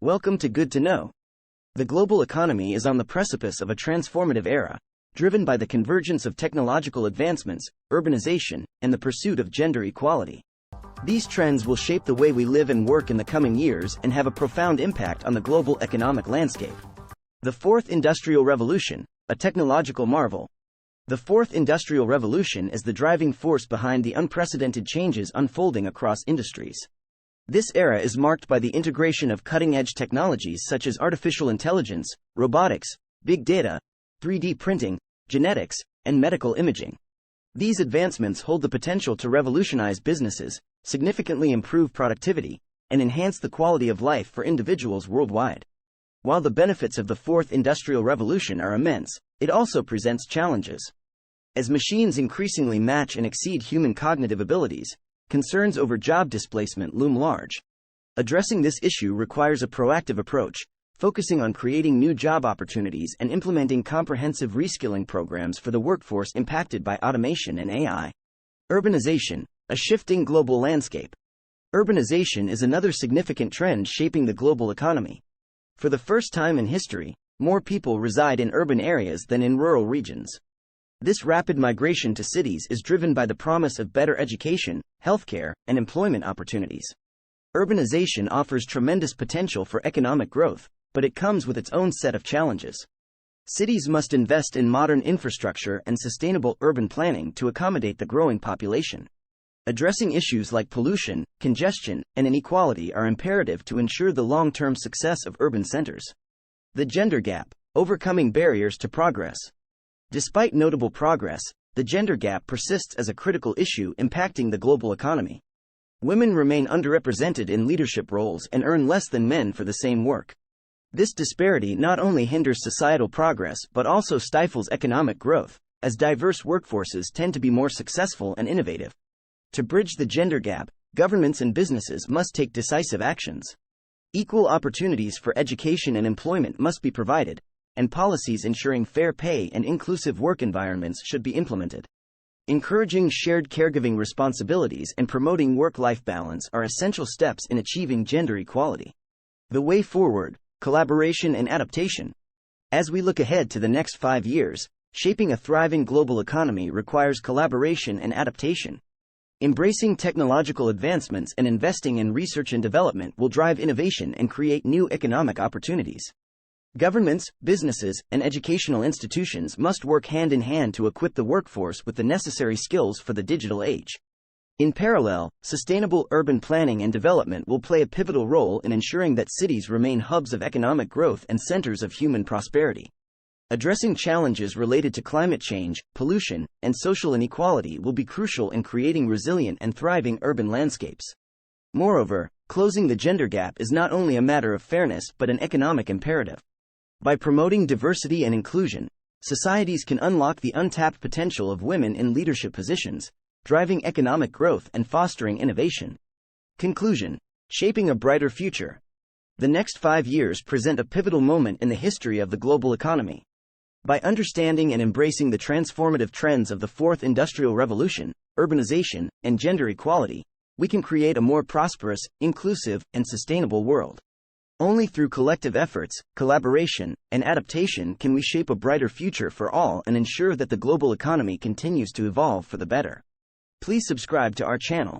Welcome to Good to Know. The global economy is on the precipice of a transformative era, driven by the convergence of technological advancements, urbanization, and the pursuit of gender equality. These trends will shape the way we live and work in the coming years and have a profound impact on the global economic landscape. The Fourth Industrial Revolution, a technological marvel. The Fourth Industrial Revolution is the driving force behind the unprecedented changes unfolding across industries. This era is marked by the integration of cutting-edge technologies such as artificial intelligence, robotics, big data, 3D printing, genetics, and medical imaging. These advancements hold the potential to revolutionize businesses, significantly improve productivity, and enhance the quality of life for individuals worldwide. While the benefits of the Fourth Industrial Revolution are immense, it also presents challenges. As machines increasingly match and exceed human cognitive abilities, concerns over job displacement loom large. Addressing this issue requires a proactive approach, focusing on creating new job opportunities and implementing comprehensive reskilling programs for the workforce impacted by automation and AI. Urbanization, a shifting global landscape. Urbanization is another significant trend shaping the global economy. For the first time in history, more people reside in urban areas than in rural regions. This rapid migration to cities is driven by the promise of better education, healthcare, and employment opportunities. Urbanization offers tremendous potential for economic growth, but it comes with its own set of challenges. Cities must invest in modern infrastructure and sustainable urban planning to accommodate the growing population. Addressing issues like pollution, congestion, and inequality are imperative to ensure the long-term success of urban centers. The gender gap, overcoming barriers to progress. Despite notable progress, the gender gap persists as a critical issue impacting the global economy. Women remain underrepresented in leadership roles and earn less than men for the same work. This disparity not only hinders societal progress but also stifles economic growth, as diverse workforces tend to be more successful and innovative. To bridge the gender gap, governments and businesses must take decisive actions. Equal opportunities for education and employment must be provided, and policies ensuring fair pay and inclusive work environments should be implemented. Encouraging shared caregiving responsibilities and promoting work-life balance are essential steps in achieving gender equality. The way forward, collaboration and adaptation. As we look ahead to the next 5 years, shaping a thriving global economy requires collaboration and adaptation. Embracing technological advancements and investing in research and development will drive innovation and create new economic opportunities. Governments, businesses, and educational institutions must work hand in hand to equip the workforce with the necessary skills for the digital age. In parallel, sustainable urban planning and development will play a pivotal role in ensuring that cities remain hubs of economic growth and centers of human prosperity. Addressing challenges related to climate change, pollution, and social inequality will be crucial in creating resilient and thriving urban landscapes. Moreover, closing the gender gap is not only a matter of fairness but an economic imperative. By promoting diversity and inclusion, societies can unlock the untapped potential of women in leadership positions, driving economic growth and fostering innovation. Conclusion: shaping a brighter future. The next 5 years present a pivotal moment in the history of the global economy. By understanding and embracing the transformative trends of the Fourth Industrial Revolution, urbanization, and gender equality, we can create a more prosperous, inclusive, and sustainable world. Only through collective efforts, collaboration, and adaptation can we shape a brighter future for all and ensure that the global economy continues to evolve for the better. Please subscribe to our channel.